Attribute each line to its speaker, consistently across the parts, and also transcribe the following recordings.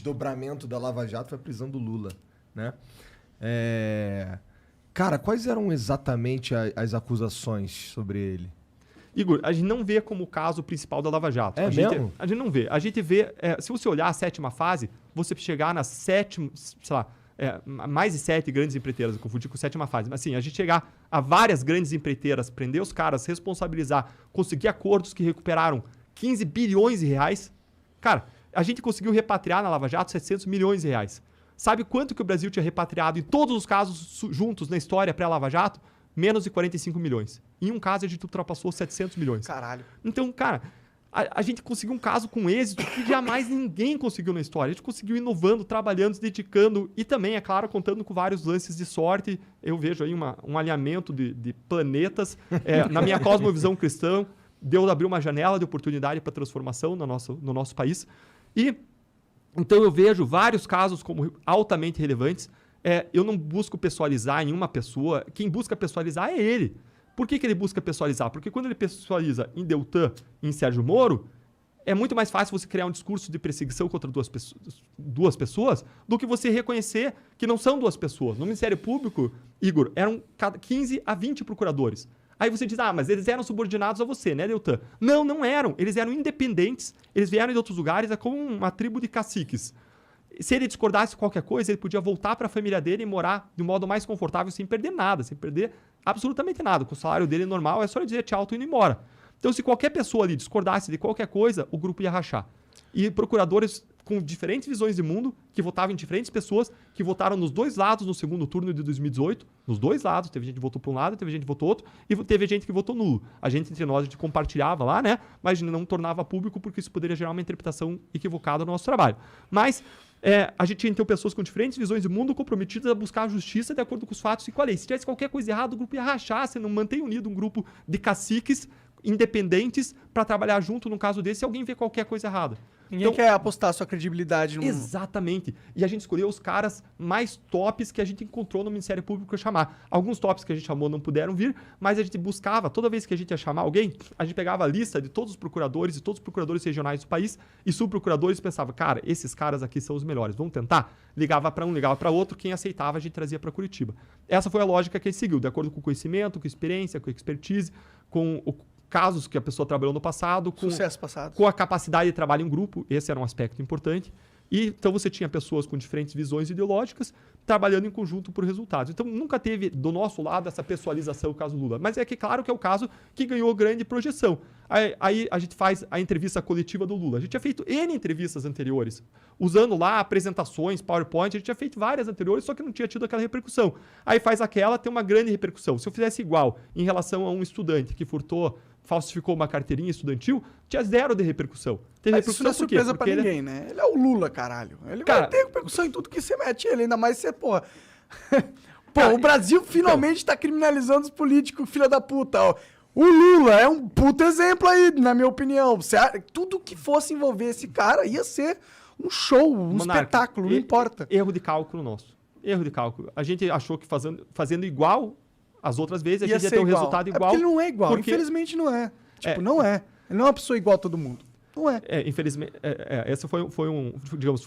Speaker 1: desdobramento da Lava Jato foi a prisão do Lula, né? Cara, quais eram exatamente as acusações sobre ele?
Speaker 2: Igor, a gente não vê como o caso principal da Lava Jato.
Speaker 1: É mesmo?
Speaker 2: A gente não vê. A gente vê, se você olhar a 7ª fase, você chegar na 7ª, sei lá, mais de 7 grandes empreiteiras, eu confundi com a 7ª fase, mas assim, a gente chegar a várias grandes empreiteiras, prender os caras, responsabilizar, conseguir acordos que recuperaram 15 bilhões de reais. Cara, a gente conseguiu repatriar na Lava Jato 700 milhões de reais. Sabe quanto que o Brasil tinha repatriado em todos os casos juntos na história pré-Lava Jato? Menos de 45 milhões. Em um caso, a gente ultrapassou 700 milhões.
Speaker 3: Caralho.
Speaker 2: Então, cara, a gente conseguiu um caso com êxito que jamais ninguém conseguiu na história. A gente conseguiu inovando, trabalhando, se dedicando e também, é claro, contando com vários lances de sorte. Eu vejo aí um alinhamento de planetas. Na minha cosmovisão cristã, Deus abriu uma janela de oportunidade para transformação no nosso país. E então eu vejo vários casos como altamente relevantes. Eu não busco pessoalizar em uma pessoa. Quem busca pessoalizar é ele. Por que ele busca pessoalizar? Porque quando ele pessoaliza em Deltan e em Sérgio Moro, é muito mais fácil você criar um discurso de perseguição contra duas pessoas do que você reconhecer que não são duas pessoas. No Ministério Público, Igor, eram 15 a 20 procuradores. Aí você diz, mas eles eram subordinados a você, né, Deltan? Não, não eram. Eles eram independentes, eles vieram de outros lugares, é como uma tribo de caciques. Se ele discordasse de qualquer coisa, ele podia voltar para a família dele e morar de um modo mais confortável, sem perder nada, sem perder absolutamente nada. Com o salário dele normal, é só ele dizer tchau, tô indo embora. Então, se qualquer pessoa ali discordasse de qualquer coisa, o grupo ia rachar. E procuradores com diferentes visões de mundo, que votavam em diferentes pessoas, que votaram nos dois lados no segundo turno de 2018, nos dois lados, teve gente que votou para um lado, teve gente que votou outro, e teve gente que votou nulo. A gente, entre nós, a gente compartilhava lá, né? Mas não tornava público, porque isso poderia gerar uma interpretação equivocada no nosso trabalho. Mas a gente tinha, então, pessoas com diferentes visões de mundo comprometidas a buscar a justiça de acordo com os fatos e com a lei. Se tivesse qualquer coisa errada, o grupo ia rachar, você não mantém unido um grupo de caciques independentes para trabalhar junto num caso desse se alguém vê qualquer coisa errada.
Speaker 3: Ninguém quer apostar sua credibilidade no...
Speaker 2: Exatamente. E a gente escolheu os caras mais tops que a gente encontrou no Ministério Público para chamar. Alguns tops que a gente chamou não puderam vir, mas a gente buscava, toda vez que a gente ia chamar alguém, a gente pegava a lista de todos os procuradores e todos os procuradores regionais do país e subprocuradores e pensava, cara, esses caras aqui são os melhores, vamos tentar? Ligava para um, ligava para outro, quem aceitava a gente trazia para Curitiba. Essa foi a lógica que a gente seguiu, de acordo com o conhecimento, com a experiência, com a expertise, com casos que a pessoa trabalhou no passado, com a capacidade de trabalho em grupo, esse era um aspecto importante. E então você tinha pessoas com diferentes visões ideológicas trabalhando em conjunto por resultados. Então nunca teve do nosso lado essa pessoalização, o caso Lula. Mas é que claro que é o caso que ganhou grande projeção. Aí a gente faz a entrevista coletiva do Lula. A gente tinha feito N entrevistas anteriores, usando lá apresentações, PowerPoint, a gente tinha feito várias anteriores, só que não tinha tido aquela repercussão. Aí faz aquela, tem uma grande repercussão. Se eu fizesse igual em relação a um estudante que falsificou uma carteirinha estudantil, tinha zero de repercussão.
Speaker 3: Teve repercussão. Isso não é surpresa pra ninguém, né? Ele é o Lula, caralho. Ele vai ter repercussão em tudo que você mete ele, ainda mais você, porra. O Brasil finalmente tá criminalizando os políticos, filha da puta, ó. O Lula é um puto exemplo aí, na minha opinião. Tudo que fosse envolver esse cara ia ser um show, um espetáculo, não importa.
Speaker 2: Erro de cálculo nosso. Erro de cálculo. A gente achou que fazendo igual as outras vezes, a gente ia ter um resultado igual.
Speaker 3: Porque ele não é igual, infelizmente não é. Não é. Ele não é uma pessoa igual a todo mundo. Não é.
Speaker 2: Infelizmente, esse foi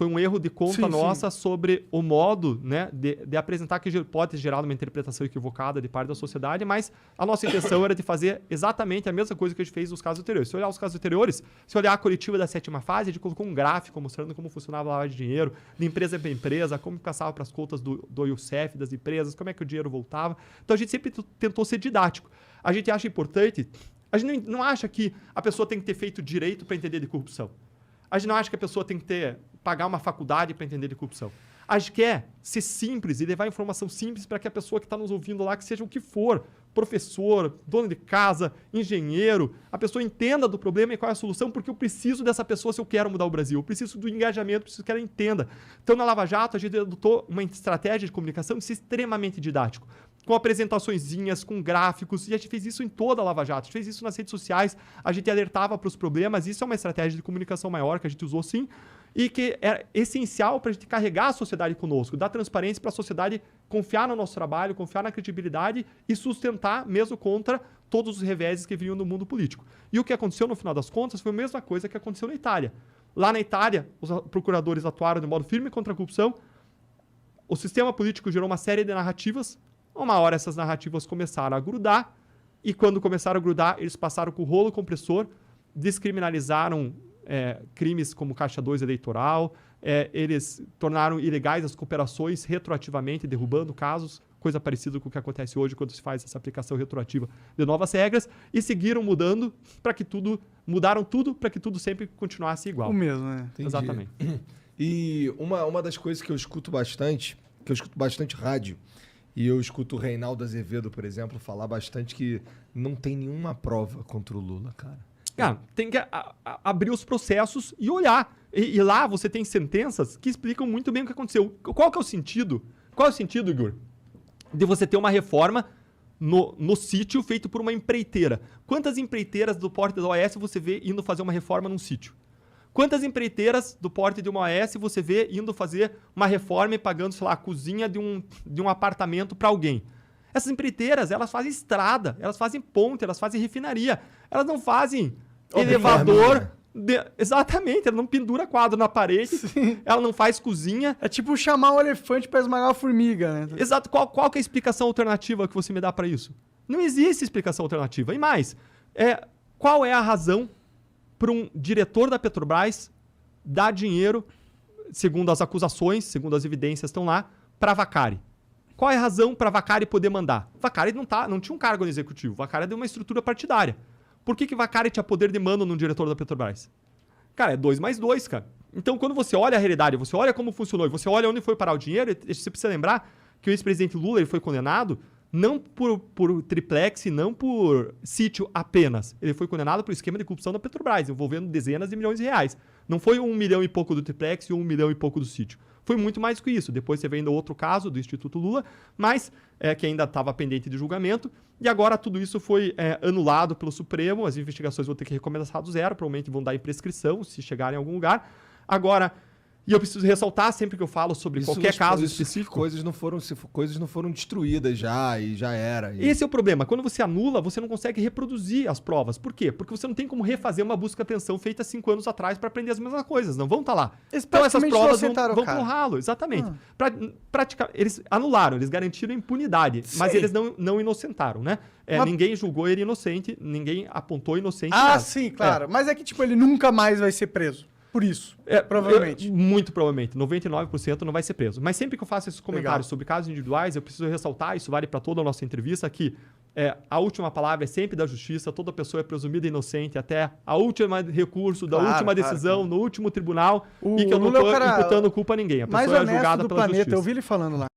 Speaker 2: um erro de conta nossa sobre o modo, né, de apresentar, que pode ter gerado uma interpretação equivocada de parte da sociedade, mas a nossa intenção era de fazer exatamente a mesma coisa que a gente fez nos casos anteriores. Se olhar os casos anteriores, se olhar a coletiva da 7ª fase, a gente colocou um gráfico mostrando como funcionava a lavagem de dinheiro, de empresa para empresa, como passava para as contas do IUCEF, das empresas, como é que o dinheiro voltava. Então a gente sempre tentou ser didático. A gente acha importante... A gente não acha que a pessoa tem que ter feito direito para entender de corrupção. A gente não acha que a pessoa tem que pagar uma faculdade para entender de corrupção. A gente quer ser simples e levar informação simples para que a pessoa que está nos ouvindo lá, que seja o que for, professor, dono de casa, engenheiro, a pessoa entenda do problema e qual é a solução, porque eu preciso dessa pessoa se eu quero mudar o Brasil. Eu preciso do engajamento, preciso que ela entenda. Então, na Lava Jato, a gente adotou uma estratégia de comunicação de ser extremamente didático, com apresentaçõezinhas, com gráficos, e a gente fez isso em toda a Lava Jato, a gente fez isso nas redes sociais, a gente alertava para os problemas, isso é uma estratégia de comunicação maior que a gente usou sim, e que é essencial para a gente carregar a sociedade conosco, dar transparência para a sociedade confiar no nosso trabalho, confiar na credibilidade e sustentar mesmo contra todos os reveses que vinham no mundo político. E o que aconteceu no final das contas foi a mesma coisa que aconteceu na Itália. Lá na Itália, os procuradores atuaram de modo firme contra a corrupção. O sistema político gerou uma série de narrativas. Uma hora essas narrativas começaram a grudar. E quando começaram a grudar, eles passaram com o rolo compressor, descriminalizaram crimes como Caixa 2 eleitoral, eles tornaram ilegais as cooperações retroativamente, derrubando casos, coisa parecida com o que acontece hoje quando se faz essa aplicação retroativa de novas regras, e seguiram mudando para que tudo, mudaram tudo para que tudo sempre continuasse igual.
Speaker 3: O mesmo, né?
Speaker 1: Entendi.
Speaker 2: Exatamente.
Speaker 1: E uma das coisas que eu escuto bastante rádio, e eu escuto o Reinaldo Azevedo, por exemplo, falar bastante que não tem nenhuma prova contra o Lula, cara.
Speaker 2: Tem que abrir os processos e olhar. E lá você tem sentenças que explicam muito bem o que aconteceu. Qual que é o sentido? Qual é o sentido, Igor? De você ter uma reforma no sítio feito por uma empreiteira. Quantas empreiteiras do porte da OAS você vê indo fazer uma reforma num sítio? Quantas empreiteiras do porte de uma OAS você vê indo fazer uma reforma e pagando, sei lá, a cozinha de um apartamento para alguém? Essas empreiteiras, elas fazem estrada, elas fazem ponte, elas fazem refinaria. Elas não fazem elevador. Exatamente, ela não pendura quadro na parede, ela não faz cozinha.
Speaker 3: É tipo chamar um elefante para esmagar uma formiga, né?
Speaker 2: Exato. Qual que é a explicação alternativa que você me dá para isso? Não existe explicação alternativa. E mais, qual é a razão para um diretor da Petrobras dar dinheiro, segundo as acusações, segundo as evidências estão lá, para a Vacari? Qual é a razão para a Vacari poder mandar? Vacari não tinha um cargo no executivo. Vacari é de uma estrutura partidária. Por que Vacari tinha poder de mando num diretor da Petrobras? Cara, é 2 mais 2, cara. Então, quando você olha a realidade, você olha como funcionou e você olha onde foi parar o dinheiro, você precisa lembrar que o ex-presidente Lula ele foi condenado não por triplex e não por sítio apenas. Ele foi condenado por esquema de corrupção da Petrobras, envolvendo dezenas de milhões de reais. Não foi 1 milhão e pouco do triplex e 1 milhão e pouco do sítio. Foi muito mais que isso. Depois você vê ainda outro caso do Instituto Lula, mas que ainda estava pendente de julgamento. E agora tudo isso foi anulado pelo Supremo. As investigações vão ter que recomeçar do zero. Provavelmente vão dar em prescrição se chegarem em algum lugar. Agora, e eu preciso ressaltar sempre que eu falo sobre qualquer caso específico.
Speaker 1: Coisas não foram destruídas já e já era.
Speaker 2: Esse é o problema. Quando você anula, você não consegue reproduzir as provas. Por quê? Porque você não tem como refazer uma busca-apreensão feita 5 anos atrás para aprender as mesmas coisas. Não vão estar lá. Então essas provas vão pro ralo. Exatamente. Eles anularam, eles garantiram impunidade. Sim. Mas eles não inocentaram, né? Ninguém julgou ele inocente, ninguém apontou inocente.
Speaker 3: Sim, claro. Mas é que tipo ele nunca mais vai ser preso. Por isso, provavelmente.
Speaker 2: Muito provavelmente. 99% não vai ser preso. Mas sempre que eu faço esses comentários sobre casos individuais, eu preciso ressaltar, isso vale para toda a nossa entrevista, que a última palavra é sempre da justiça, toda pessoa é presumida inocente até a última recurso, da última decisão, no último tribunal, e que eu não estou imputando culpa a ninguém. A pessoa é julgada pela justiça.
Speaker 3: Eu vi ele falando lá.